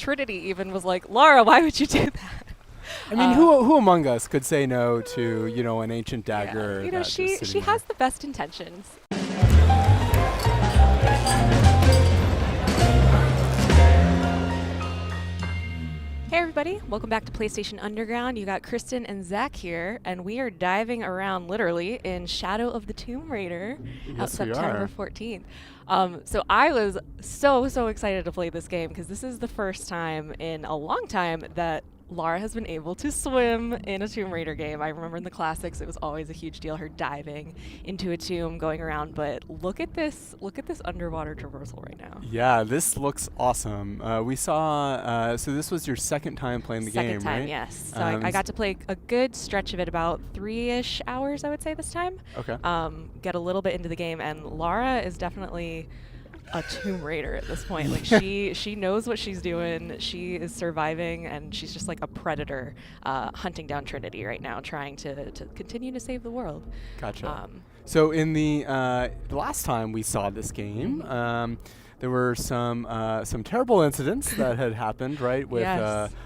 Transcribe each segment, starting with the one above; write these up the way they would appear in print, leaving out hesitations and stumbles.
Trinity even was like, Lara, why would you do that? I mean, who among us could say no to, an ancient dagger? Yeah. You know, she has the best intentions. Hey everybody, welcome back to PlayStation Underground. You got Kristen and Zach here, and we are diving around literally in Shadow of the Tomb Raider out September 14th. So I was so excited to play this game because this is the first time in a long time that Lara has been able to swim in a Tomb Raider game. I remember in the classics, it was always a huge deal, her diving into a tomb, going around. But look at this underwater traversal right now. Yeah, this looks awesome. We saw, so this was your second time playing the game, right? Second time, yes. So I got to play a good stretch of it, about 3-ish hours, I would say, this time. Okay. Get a little bit into the game, and Lara is definitely a Tomb Raider at this point. Like she knows what she's doing. She is surviving, and she's just like a predator hunting down Trinity right now, trying to continue to save the world. Gotcha. So in the last time we saw this game, there were some terrible incidents that had happened, right? With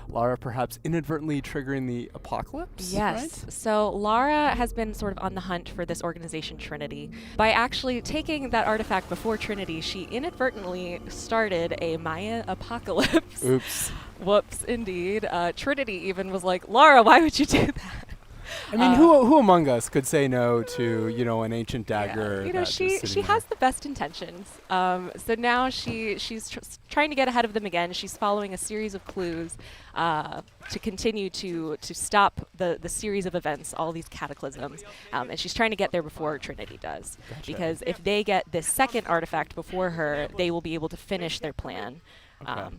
Lara perhaps inadvertently triggering the apocalypse. Yes. Right? So Lara has been sort of on the hunt for this organization Trinity. By actually taking that artifact before Trinity, she inadvertently started a Maya apocalypse. Oops. Whoops, indeed. Trinity even was like, Lara, why would you do that? I mean, who among us could say no to, an ancient dagger? Yeah. You know, she has the best intentions. So now she's trying to get ahead of them again. She's following a series of clues to continue to stop the series of events, all these cataclysms. And she's trying to get there before Trinity does. Gotcha. Because if they get this second artifact before her, they will be able to finish their plan. Okay.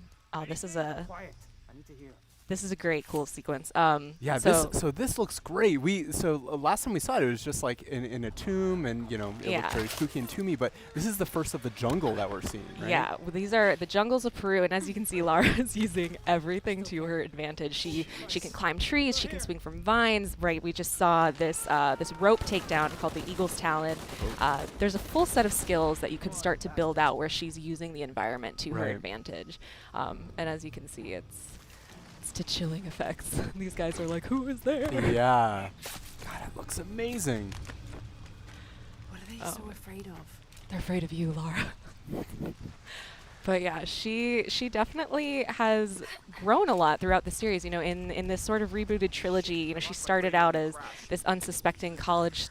This is a great, cool sequence. Yeah, so this looks great. Last time we saw it was just like in a tomb, and it looked very spooky and tomby. But this is the first of the jungle that we're seeing, right? Yeah, well, these are the jungles of Peru, and as you can see, Lara is using everything to her advantage. She can climb trees, she can swing from vines. Right, we just saw this rope takedown called the Eagle's Talon. There's a full set of skills that you can start to build out where she's using the environment to her advantage. And as you can see, it's to chilling effects. These guys are like, who is there? Yeah. God, it looks amazing. What are they so afraid of? They're afraid of you, Lara. But yeah, she definitely has grown a lot throughout the series. In this sort of rebooted trilogy, she started out as this unsuspecting college,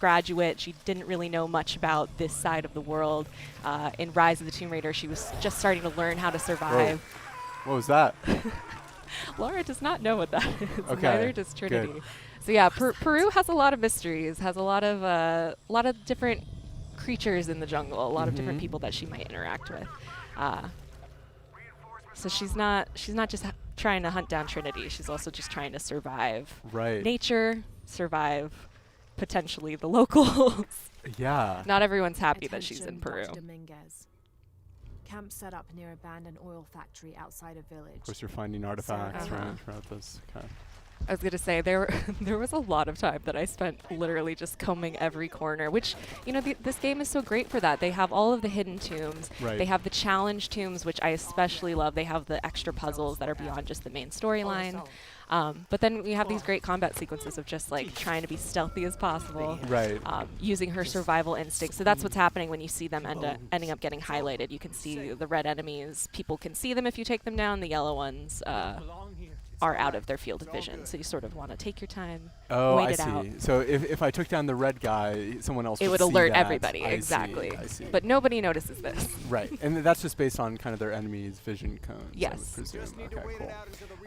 graduate. She didn't really know much about this side of the world. In Rise of the Tomb Raider, she was just starting to learn how to survive. Whoa. What was that? Lara does not know what that is. Okay. Neither does Trinity. Good. So yeah, Peru has a lot of mysteries. Has a lot of different creatures in the jungle. A lot of different people that she might interact with. So she's not just trying to hunt down Trinity. She's also just trying to survive. Right. Nature, survive potentially the locals. Yeah. Not everyone's happy that she's in Peru. Camp set up near abandoned oil factory outside a village. Of course, you're finding artifacts throughout this. Okay. I was going to say, there was a lot of time that I spent literally just combing every corner, which, this game is so great for that. They have all of the hidden tombs. Right. They have the challenge tombs, which I especially love. They have the extra puzzles that are beyond just the main storyline. But then we have these great combat sequences of just like trying to be stealthy as possible, right? Using her survival instinct. So that's what's happening when you see them ending up getting highlighted. You can see the red enemies. People can see them if you take them down. The yellow ones are out of their field of vision. So you sort of want to take your time, wait it out. So if I took down the red guy, someone else would would see alert that. everybody. I see. But nobody notices this. Right, and that's just based on kind of their enemy's vision cones. Yes. I would presume. Okay,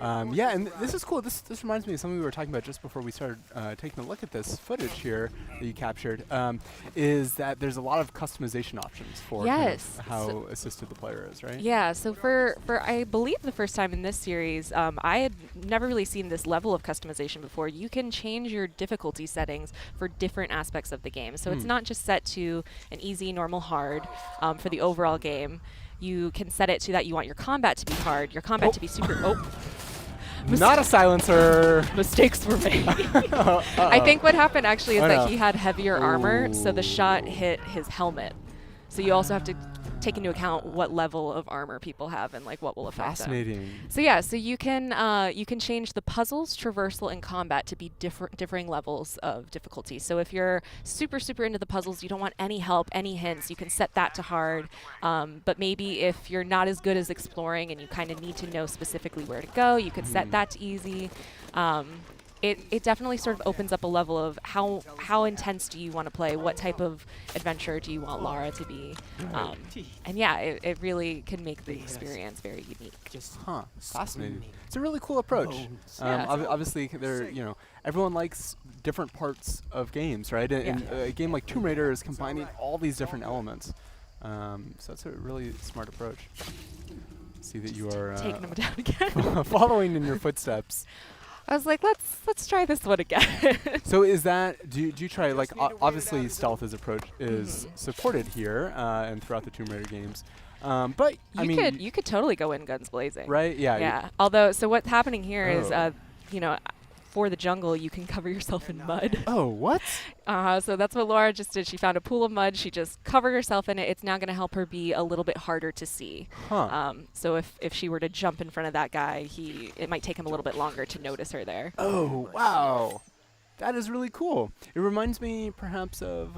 cool. Yeah, and this is cool. This reminds me of something we were talking about just before we started taking a look at this footage here that you captured. Is that there's a lot of customization options for kind of how assisted the player is, right? Yeah. So for I believe the first time in this series, I had never really seen this level of customization before. You can change your difficulty settings for different aspects of the game. So it's not just set to an easy, normal, hard for the overall game. You can set it to that you want your combat to be hard, your combat to be super... Not a silencer. Mistakes were made. I think what happened actually is that he had heavier armor, so the shot hit his helmet. So you also have to take into account what level of armor people have and like what will affect them. Fascinating. So yeah, so you can change the puzzles, traversal, and combat to be differing levels of difficulty. So if you're super into the puzzles, you don't want any help, any hints, you can set that to hard. But maybe if you're not as good as exploring and you kind of need to know specifically where to go, you could set that to easy. It definitely sort of opens up a level of how intense do you want to play? What type of adventure do you want Lara to be? And yeah, it really can make the experience very unique. Fascinating. It's a really cool approach. Obviously, everyone likes different parts of games, right? And a game like Tomb Raider is combining all these different elements. So that's a really smart approach. See that you are taking them down again. following in your footsteps. I was like, let's try this one again. So is that, do you try, like, obviously stealth is supported here and throughout the Tomb Raider games. But, you could totally go in guns blazing. Right? Yeah. Yeah. Although, so what's happening here is, for the jungle, you can cover yourself in mud. Oh, what? So that's what Laura just did. She found a pool of mud. She just covered herself in it. It's now going to help her be a little bit harder to see. So if she were to jump in front of that guy, it might take him a little bit longer to notice her there. Oh, wow. That is really cool. It reminds me perhaps of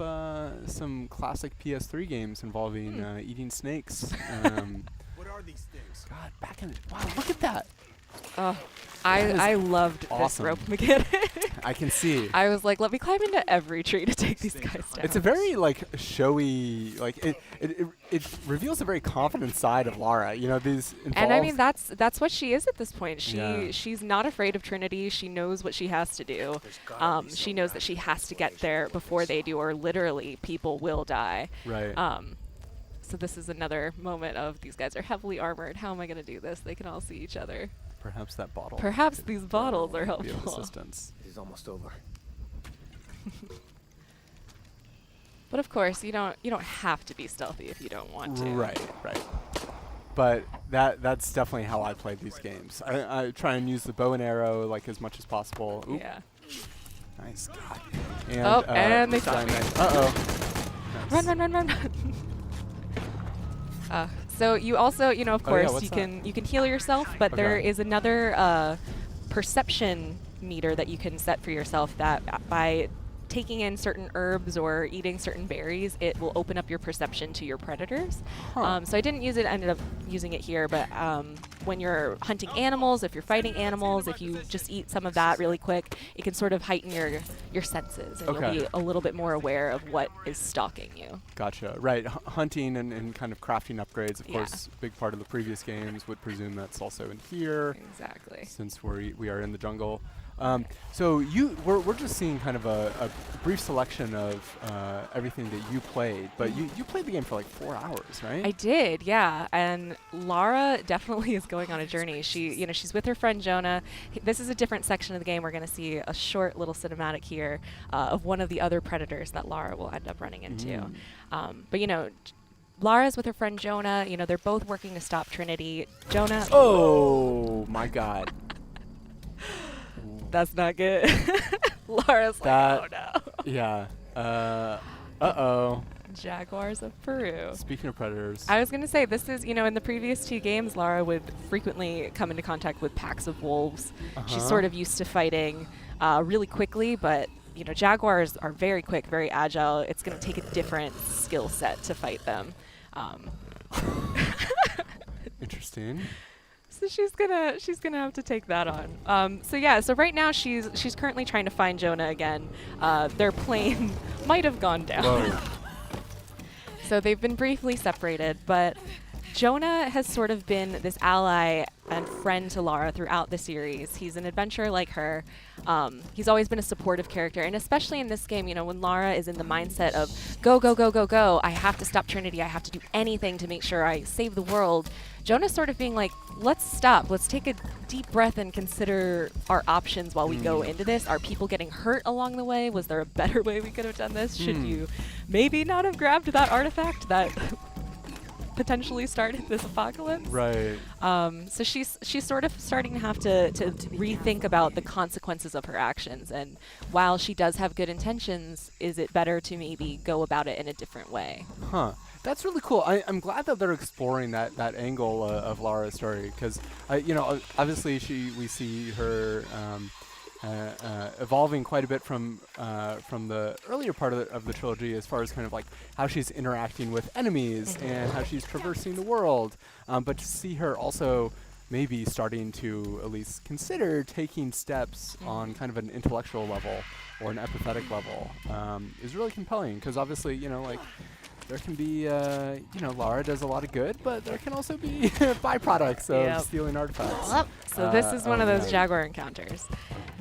some classic PS3 games involving eating snakes. What are these things? God, wow, look at that. I loved this rope mechanic. I can see. I was like, let me climb into every tree to take these guys down. It's a very showy, it reveals a very confident side of Lara. These involved. And I mean that's what she is at this point. She's not afraid of Trinity. She knows what she has to do. She knows that she has to get there before they do, or literally people will die. Right. So this is another moment of these guys are heavily armored. How am I going to do this? They can all see each other. Perhaps that bottle. Perhaps these bottles are helpful. Be of assistance. It is almost over. But of course, you don't have to be stealthy if you don't want to. Right. But that's definitely how I play these games. I try and use the bow and arrow as much as possible. Oop. Yeah. Nice. God. And they saw me. Uh-oh. Nice. Run. So you also, of course, you can heal yourself, but there is another perception meter that you can set for yourself that by taking in certain herbs or eating certain berries, it will open up your perception to your predators. So I didn't use it, ended up using it here, but when you're hunting animals, if you're fighting animals, if you just eat some of that really quick, it can sort of heighten your senses, and you'll be a little bit more aware of what is stalking you. Gotcha. Right. Hunting and kind of crafting upgrades, of course, big part of the previous games would presume that's also in here. Exactly. Since we are in the jungle. So we're just seeing kind of a brief selection of everything that you played, but you played the game for 4 hours, right? I did, yeah. And Lara definitely is going on a journey. She's with her friend Jonah. This is a different section of the game. We're going to see a short little cinematic here of one of the other predators that Lara will end up running into. But Lara's with her friend Jonah. They're both working to stop Trinity. Jonah. Oh my God. That's not good. Lara's like, oh no. Yeah. Uh-oh. Jaguars of Peru. Speaking of predators. I was going to say, this is, in the previous 2 games, Lara would frequently come into contact with packs of wolves. She's sort of used to fighting really quickly, but, jaguars are very quick, very agile. It's going to take a different skill set to fight them. Interesting. So she's gonna have to take that on. So right now she's currently trying to find Jonah again. Their plane might have gone down. Whoa. So they've been briefly separated, but Jonah has sort of been this ally and friend to Lara throughout the series. He's an adventurer like her. He's always been a supportive character, and especially in this game, when Lara is in the mindset of go, I have to stop Trinity, I have to do anything to make sure I save the world. Jonah's sort of being like, let's stop, let's take a deep breath and consider our options while we go into this. Are people getting hurt along the way? Was there a better way we could have done this? Should you maybe not have grabbed that artifact that potentially started this apocalypse? Right. So she's sort of starting to have to rethink about the consequences of her actions, and while she does have good intentions, is it better to maybe go about it in a different way? That's really cool. I'm glad that they're exploring that angle of Lara's story because, obviously we see her evolving quite a bit from the earlier part of the trilogy as far as kind of like how she's interacting with enemies and how she's traversing the world. But to see her also maybe starting to at least consider taking steps on kind of an intellectual level or an empathetic level is really compelling because obviously, there can be, Lara does a lot of good, but there can also be byproducts of stealing artifacts. Yep. So this is one of those Jaguar encounters.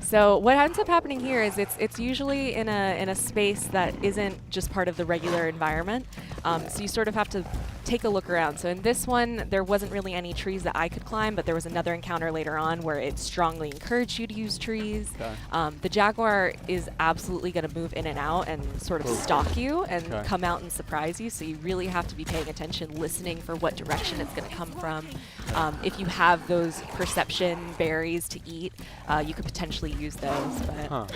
So what ends up happening here is it's usually in a space that isn't just part of the regular environment. So you sort of have to take a look around. So in this one, there wasn't really any trees that I could climb, but there was another encounter later on where it strongly encouraged you to use trees. Okay. The Jaguar is absolutely going to move in and out and sort of stalk you and come out and surprise you. So you really have to be paying attention, listening for what direction it's going to come from. If you have those perception berries to eat, you could potentially use those. But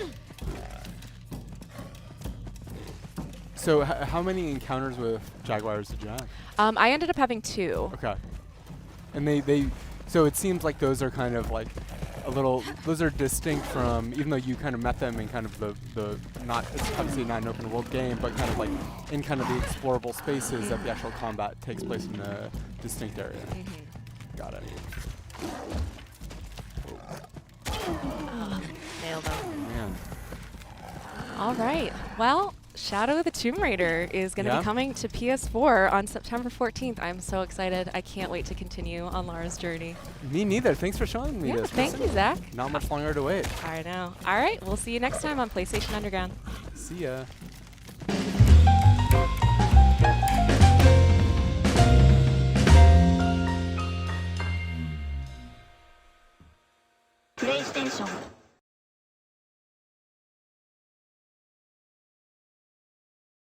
So how many encounters with Jaguars did you have? I ended up having 2. Okay. And so it seems like those are kind of like those are distinct from, even though you kind of met them in kind of the not, it's obviously not an open world game, but kind of like in kind of the explorable spaces that the actual combat takes place in a distinct area. Got it. Nailed them. Man. All right. Well, Shadow of the Tomb Raider is going to be coming to PS4 on September 14th. I'm so excited. I can't wait to continue on Lara's journey. Me neither. Thanks for showing me this. Thank you, Zach. Not much longer to wait. I know. All right. We'll see you next time on PlayStation Underground. See ya. PlayStation